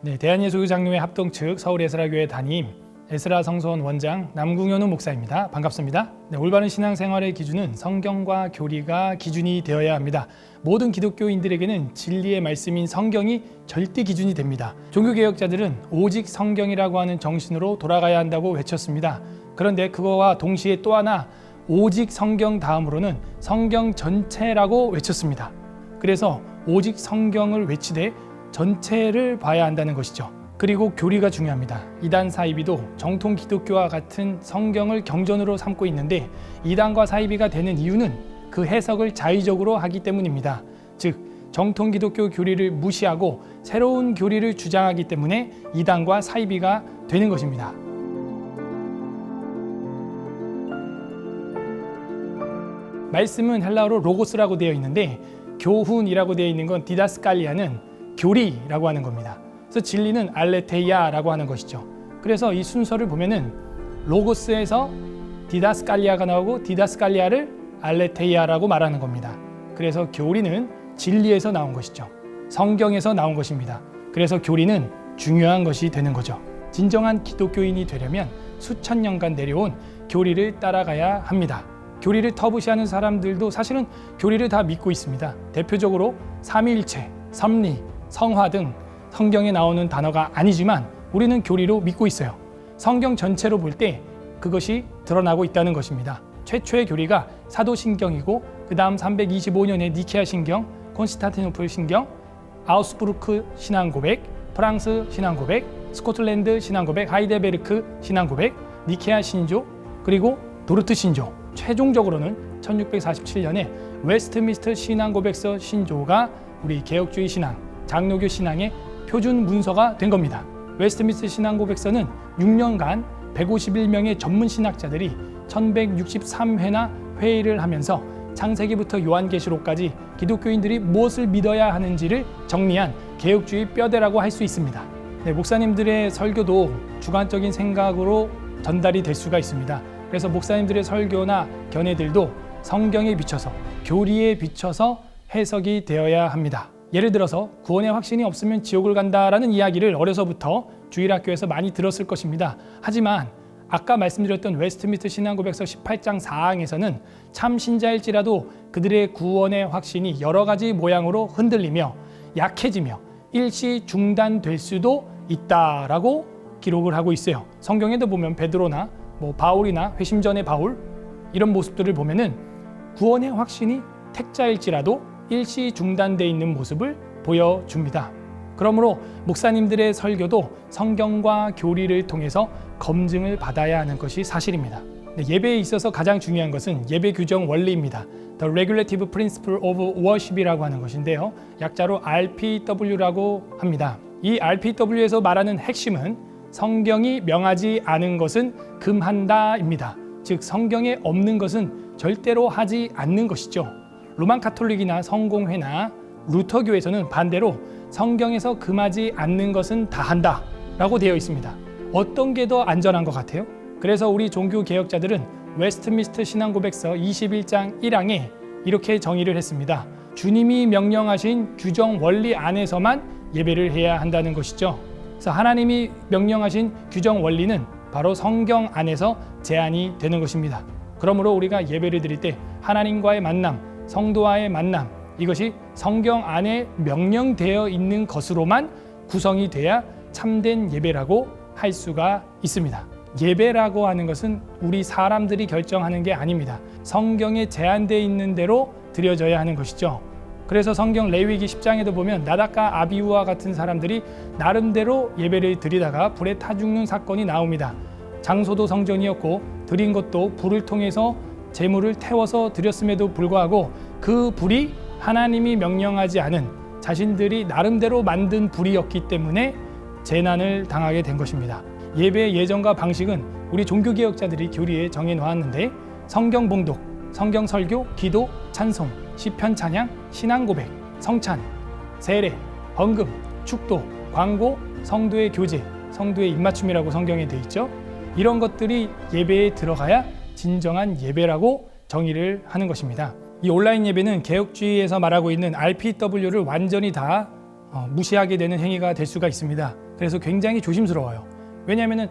네, 대한예수교 장로회 합동 측 서울에스라교회 담임 에스라 성소원 원장 남궁현우 목사입니다. 반갑습니다. 네, 올바른 신앙생활의 기준은 성경과 교리가 기준이 되어야 합니다. 모든 기독교인들에게는 진리의 말씀인 성경이 절대 기준이 됩니다. 종교개혁자들은 오직 성경이라고 하는 정신으로 돌아가야 한다고 외쳤습니다. 그런데 그거와 동시에 또 하나 오직 성경 다음으로는 성경 전체라고 외쳤습니다. 그래서 오직 성경을 외치되 전체를 봐야 한다는 것이죠. 그리고 교리가 중요합니다. 이단 사이비도 정통 기독교와 같은 성경을 경전으로 삼고 있는데 이단과 사이비가 되는 이유는 그 해석을 자의적으로 하기 때문입니다. 즉 정통 기독교 교리를 무시하고 새로운 교리를 주장하기 때문에 이단과 사이비가 되는 것입니다. 말씀은 헬라어로 로고스라고 되어 있는데 교훈이라고 되어 있는 건 디다스칼리아는 교리라고 하는 겁니다. 그래서 진리는 알레테이아라고 하는 것이죠. 그래서 이 순서를 보면은 로고스에서 디다스칼리아가 나오고 디다스칼리아를 알레테이아라고 말하는 겁니다. 그래서 교리는 진리에서 나온 것이죠. 성경에서 나온 것입니다. 그래서 교리는 중요한 것이 되는 거죠. 진정한 기독교인이 되려면 수천 년간 내려온 교리를 따라가야 합니다. 교리를 터부시하는 사람들도 사실은 교리를 다 믿고 있습니다. 대표적으로 삼위일체, 섭리, 성화 등 성경에 나오는 단어가 아니지만 우리는 교리로 믿고 있어요. 성경 전체로 볼 때 그것이 드러나고 있다는 것입니다. 최초의 교리가 사도신경이고 그 다음 325년에 니케아 신경, 콘스탄티노플 신경, 아우스부르크 신앙고백, 프랑스 신앙고백, 스코틀랜드 신앙고백, 하이델베르크 신앙고백, 니케아 신조, 그리고 도르트 신조, 최종적으로는 1647년에 웨스트민스터 신앙고백서 신조가 우리 개혁주의 신앙, 장로교 신앙의 표준 문서가 된 겁니다. 웨스트민스터 신앙고백서는 6년간 151명의 전문 신학자들이 1163회나 회의를 하면서 창세기부터 요한계시록까지 기독교인들이 무엇을 믿어야 하는지를 정리한 개혁주의 뼈대라고 할 수 있습니다. 네, 목사님들의 설교도 주관적인 생각으로 전달이 될 수가 있습니다. 그래서 목사님들의 설교나 견해들도 성경에 비춰서, 교리에 비춰서 해석이 되어야 합니다. 예를 들어서 구원의 확신이 없으면 지옥을 간다라는 이야기를 어려서부터 주일학교에서 많이 들었을 것입니다. 하지만 아까 말씀드렸던 웨스트민스터 신앙고백서 18장 4항에서는 참 신자일지라도 그들의 구원의 확신이 여러 가지 모양으로 흔들리며 약해지며 일시 중단될 수도 있다라고 기록을 하고 있어요. 성경에도 보면 베드로나 바울이나 회심 전의 바울 이런 모습들을 보면은 구원의 확신이 택자일지라도 일시 중단되어 있는 모습을 보여줍니다. 그러므로 목사님들의 설교도 성경과 교리를 통해서 검증을 받아야 하는 것이 사실입니다. 예배에 있어서 가장 중요한 것은 예배 규정 원리입니다. The Regulative Principle of Worship이라고 하는 것인데요. 약자로 RPW라고 합니다. 이 RPW에서 말하는 핵심은 성경이 명하지 않은 것은 금한다입니다. 즉 성경에 없는 것은 절대로 하지 않는 것이죠. 로만 카톨릭이나 성공회나 루터교에서는 반대로 성경에서 금하지 않는 것은 다 한다 라고 되어 있습니다. 어떤 게 더 안전한 것 같아요? 그래서 우리 종교개혁자들은 웨스트민스터 신앙고백서 21장 1항에 이렇게 정의를 했습니다. 주님이 명령하신 규정 원리 안에서만 예배를 해야 한다는 것이죠. 그래서 하나님이 명령하신 규정 원리는 바로 성경 안에서 제한이 되는 것입니다. 그러므로 우리가 예배를 드릴 때 하나님과의 만남, 성도와의 만남, 이것이 성경 안에 명령되어 있는 것으로만 구성이 돼야 참된 예배라고 할 수가 있습니다. 예배라고 하는 것은 우리 사람들이 결정하는 게 아닙니다. 성경에 제한되어 있는 대로 드려져야 하는 것이죠. 그래서 성경 레위기 10장에도 보면 나답과 아비후와 같은 사람들이 나름대로 예배를 드리다가 불에 타 죽는 사건이 나옵니다. 장소도 성전이었고 드린 것도 불을 통해서 제물을 태워서 드렸음에도 불구하고 그 불이 하나님이 명령하지 않은 자신들이 나름대로 만든 불이었기 때문에 재난을 당하게 된 것입니다. 예배의 예정과 방식은 우리 종교개혁자들이 교리에 정해놓았는데 성경 봉독, 성경 설교, 기도, 찬송, 시편 찬양, 신앙고백, 성찬, 세례, 헌금, 축도, 광고, 성도의 교제, 성도의 입맞춤이라고 성경에 되어 있죠. 이런 것들이 예배에 들어가야 진정한 예배라고 정의를 하는 것입니다. 이 온라인 예배는 개혁주의에서 말하고 있는 RPW를 완전히 다 무시하게 되는 행위가 될 수가 있습니다. 그래서 굉장히 조심스러워요. 왜냐하면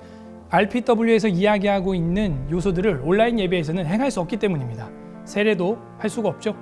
RPW에서 이야기하고 있는 요소들을 온라인 예배에서는 행할 수 없기 때문입니다. 세례도 할 수가 없죠.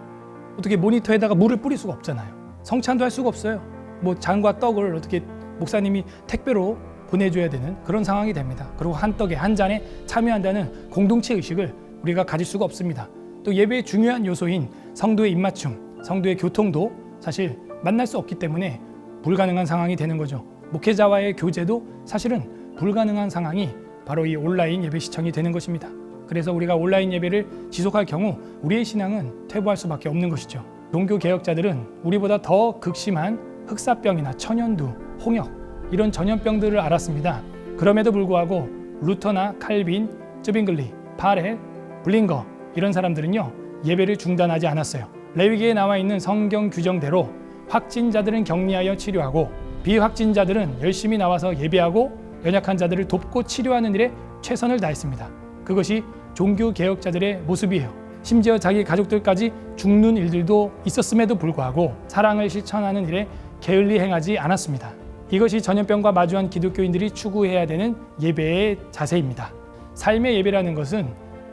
어떻게 모니터에다가 물을 뿌릴 수가 없잖아요. 성찬도 할 수가 없어요. 뭐 잔과 떡을 어떻게 목사님이 택배로 보내줘야 되는 그런 상황이 됩니다. 그리고 한 떡에 한 잔에 참여한다는 공동체 의식을 우리가 가질 수가 없습니다. 또 예배의 중요한 요소인 성도의 입맞춤, 성도의 교통도 사실 만날 수 없기 때문에 불가능한 상황이 되는 거죠. 목회자와의 교제도 사실은 불가능한 상황이 바로 이 온라인 예배 시청이 되는 것입니다. 그래서 우리가 온라인 예배를 지속할 경우 우리의 신앙은 퇴보할 수밖에 없는 것이죠. 종교 개혁자들은 우리보다 더 극심한 흑사병이나 천연두, 홍역 이런 전염병들을 알았습니다. 그럼에도 불구하고 루터나 칼빈, 쯔빙글리, 파렐, 블링거 이런 사람들은요 예배를 중단하지 않았어요. 레위기에 나와 있는 성경 규정대로 확진자들은 격리하여 치료하고 비확진자들은 열심히 나와서 예배하고 연약한 자들을 돕고 치료하는 일에 최선을 다했습니다. 그것이 종교 개혁자들의 모습이에요. 심지어 자기 가족들까지 죽는 일들도 있었음에도 불구하고 사랑을 실천하는 일에 게을리 행하지 않았습니다. 이것이 전염병과 마주한 기독교인들이 추구해야 되는 예배의 자세입니다. 삶의 예배라는 것은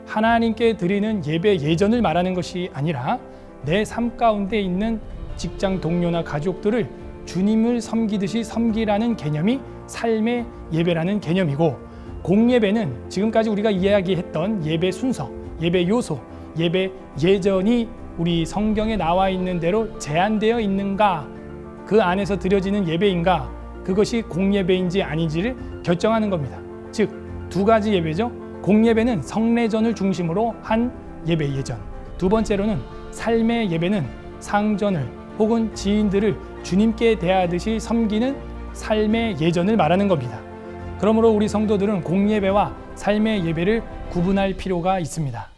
하나님께 드리는 예배 예전을 말하는 것이 아니라 내 삶 가운데 있는 직장 동료나 가족들을 주님을 섬기듯이 섬기라는 개념이 삶의 예배라는 개념이고, 공예배는 지금까지 우리가 이야기했던 예배 순서, 예배 요소, 예배 예전이 우리 성경에 나와 있는 대로 제한되어 있는가, 그 안에서 드려지는 예배인가, 그것이 공예배인지 아닌지를 결정하는 겁니다. 즉, 두 가지 예배죠. 공예배는 성례전을 중심으로 한 예배 예전, 두 번째로는 삶의 예배는 상전을 혹은 지인들을 주님께 대하듯이 섬기는 삶의 예전을 말하는 겁니다. 그러므로 우리 성도들은 공예배와 삶의 예배를 구분할 필요가 있습니다.